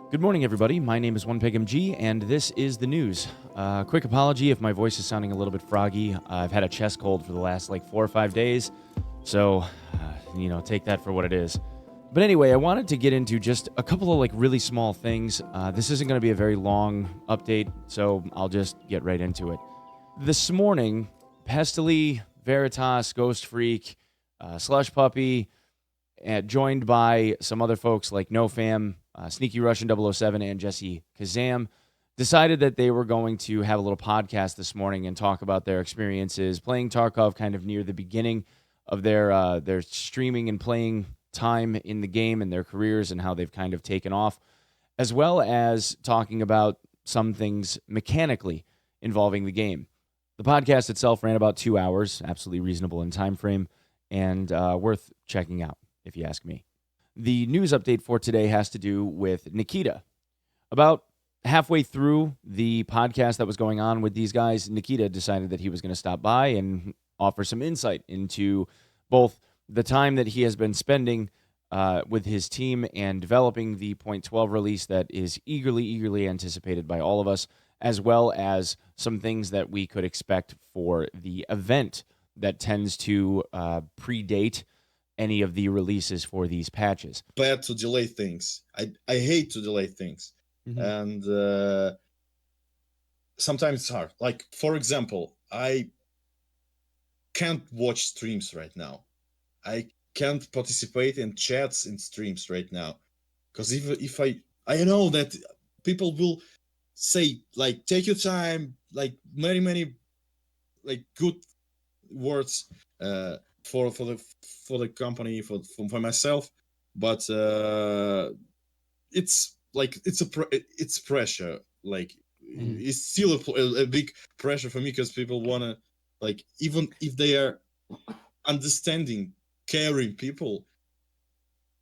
Good morning, everybody. My name is Onepeg MG, and this is the news. Quick apology if my voice is sounding a little bit froggy. I've had a chest cold for the last 4 or 5 days, so take that for what it is. But anyway, I wanted to get into just a couple of really small things. This isn't going to be a very long update, so I'll just get right into it. This morning, Pestily, Veritas, Ghost Freak, Slush Puppy, joined by some other folks like NoFam, Sneaky Russian 007, and Jesse Kazam, decided that they were going to have a little podcast this morning and talk about their experiences playing Tarkov kind of near the beginning of their streaming and playing time in the game and their careers and how they've kind of taken off, as well as talking about some things mechanically involving the game. The podcast itself ran about 2 hours, absolutely reasonable in time frame, and worth checking out, if you ask me. The news update for today has to do with Nikita. About halfway through the podcast that was going on with these guys, Nikita decided that he was going to stop by and offer some insight into both the time that he has been spending with his team and developing the .12 release that is eagerly anticipated by all of us, as well as some things that we could expect for the event that tends to predate any of the releases for these patches. Bad to delay things. I hate to delay things. Mm-hmm. And sometimes it's hard. Like, for example, I can't watch streams right now. I can't participate in chats in streams right now. Because if I know that people will say, take your time, many good words for the company, for myself, but it's pressure. It's still a big pressure for me, because people wanna, even if they are understanding, caring people,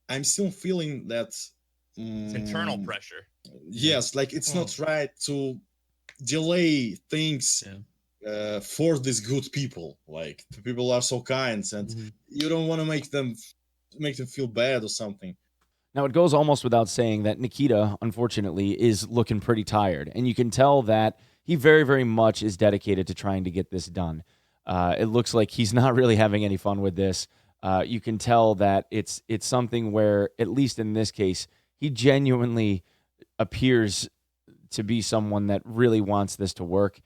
I'm still feeling that it's internal pressure. Yes, it's not right to delay things. Yeah. For these good people, the people are so kind, and you don't want to make them feel bad or something. Now, it goes almost without saying that Nikita, unfortunately, is looking pretty tired, and you can tell that he very, very much is dedicated to trying to get this done. It looks like he's not really having any fun with this. You can tell that it's something where, at least in this case, he genuinely appears to be someone that really wants this to work.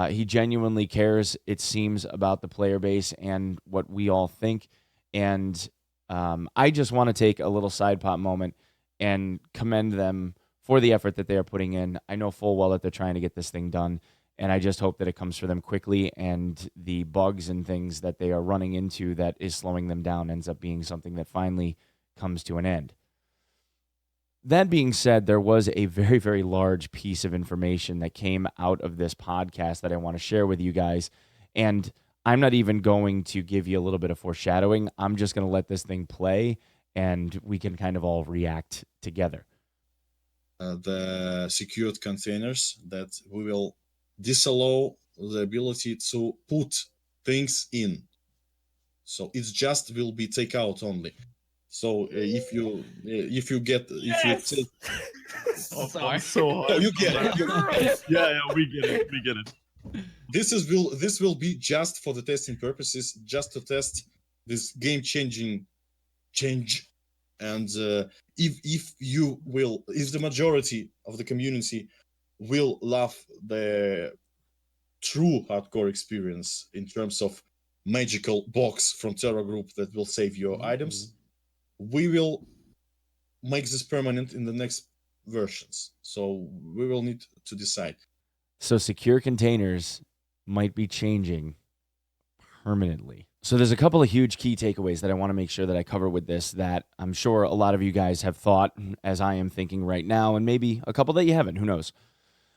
He genuinely cares, it seems, about the player base and what we all think. And I just want to take a little side pot moment and commend them for the effort that they are putting in. I know full well that they're trying to get this thing done, and I just hope that it comes for them quickly, and the bugs and things that they are running into that is slowing them down ends up being something that finally comes to an end. That being said, there was a very, very large piece of information that came out of this podcast that I want to share with you guys. And I'm not even going to give you a little bit of foreshadowing. I'm just going to let this thing play, and we can kind of all react together. The secured containers that we will disallow the ability to put things in. So it just will be takeout only. So if you say, I'm so hard. no, you get it. Yeah, we get it. This will be just for the testing purposes, just to test this game-changing change. And if the majority of the community will love the true hardcore experience in terms of magical box from Terra Group that will save your items, we will make this permanent in the next versions. So we will need to decide. So secure containers might be changing permanently. So there's a couple of huge key takeaways that I want to make sure that I cover with this, that I'm sure a lot of you guys have thought, as I am thinking right now, and maybe a couple that you haven't, who knows.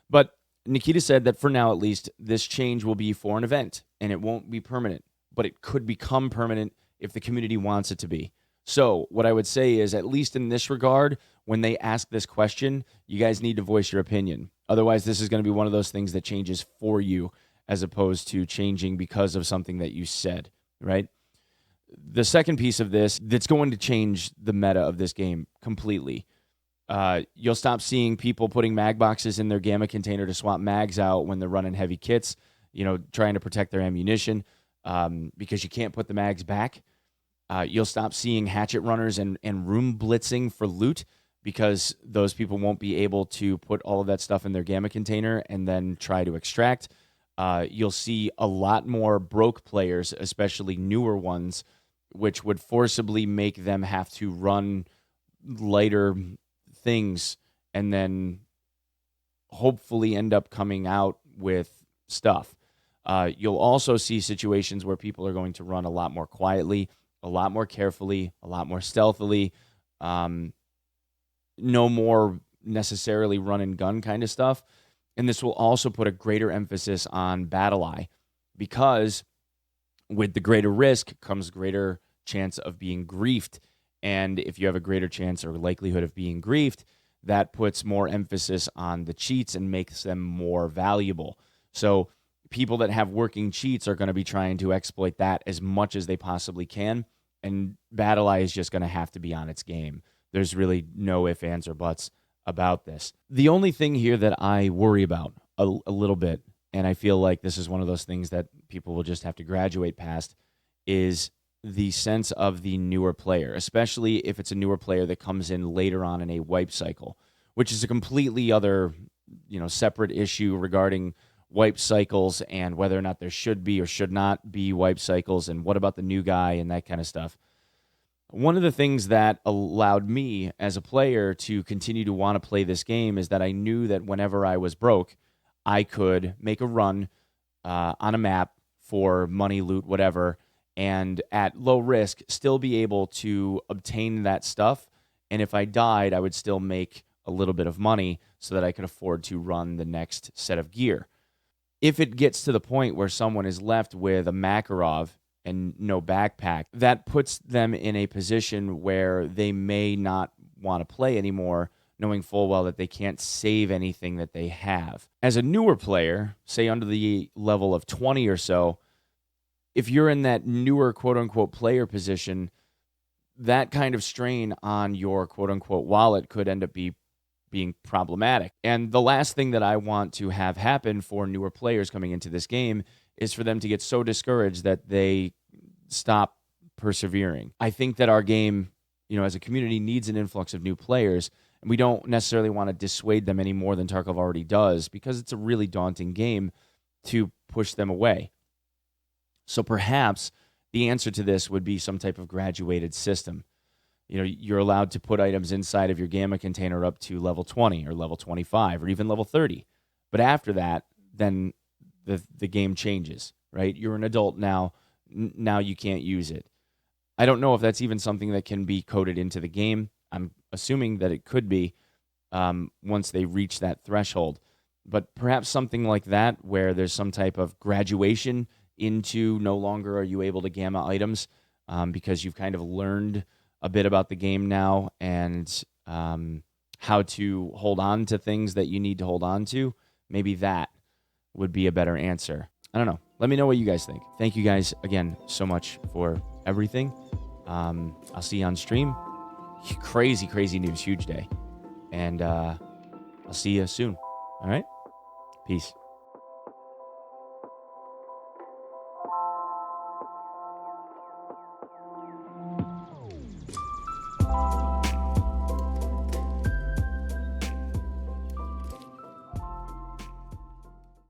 But Nikita said that for now, at least, this change will be for an event, and it won't be permanent, but it could become permanent if the community wants it to be. So what I would say is, at least in this regard, when they ask this question, you guys need to voice your opinion. Otherwise, this is going to be one of those things that changes for you as opposed to changing because of something that you said, right? The second piece of this that's going to change the meta of this game completely You'll stop seeing people putting mag boxes in their gamma container to swap mags out when they're running heavy kits, trying to protect their ammunition because you can't put the mags back. You'll stop seeing hatchet runners and room blitzing for loot because those people won't be able to put all of that stuff in their gamma container and then try to extract. You'll see a lot more broke players, especially newer ones, which would forcibly make them have to run lighter things and then hopefully end up coming out with stuff. You'll also see situations where people are going to run a lot more quietly, a lot more carefully, a lot more stealthily. No more necessarily run and gun kind of stuff. And this will also put a greater emphasis on battle eye because with the greater risk comes greater chance of being griefed. And if you have a greater chance or likelihood of being griefed, that puts more emphasis on the cheats and makes them more valuable. So people that have working cheats are going to be trying to exploit that as much as they possibly can. And battle eye is just going to have to be on its game. There's really no ifs, ands, or buts about this. The only thing here that I worry about a little bit, and I feel like this is one of those things that people will just have to graduate past, is the sense of the newer player, especially if it's a newer player that comes in later on in a wipe cycle, which is a completely other, separate issue regarding wipe cycles and whether or not there should be or should not be wipe cycles and what about the new guy and that kind of stuff. One of the things that allowed me as a player to continue to want to play this game is that I knew that whenever I was broke, I could make a run on a map for money, loot, whatever, and at low risk still be able to obtain that stuff. And if I died, I would still make a little bit of money so that I could afford to run the next set of gear. If it gets to the point where someone is left with a Makarov and no backpack, that puts them in a position where they may not want to play anymore, knowing full well that they can't save anything that they have. As a newer player, say under the level of 20 or so, if you're in that newer quote-unquote player position, that kind of strain on your quote-unquote wallet could end up being problematic. And the last thing that I want to have happen for newer players coming into this game is for them to get so discouraged that they stop persevering. I think that our game, as a community needs an influx of new players, and we don't necessarily want to dissuade them any more than Tarkov already does because it's a really daunting game to push them away. So perhaps the answer to this would be some type of graduated system. You're allowed to put items inside of your gamma container up to level 20 or level 25 or even level 30. But after that, then the game changes, right? You're an adult now. Now you can't use it. I don't know if that's even something that can be coded into the game. I'm assuming that it could be once they reach that threshold. But perhaps something like that where there's some type of graduation into no longer are you able to gamma items because you've kind of learned a bit about the game now and how to hold on to things that you need to hold on to. Maybe that would be a better answer. I don't know. Let me know what you guys think. Thank you guys again so much for everything. I'll see you on stream. Crazy, crazy news. Huge day. And I'll see you soon. All right? Peace.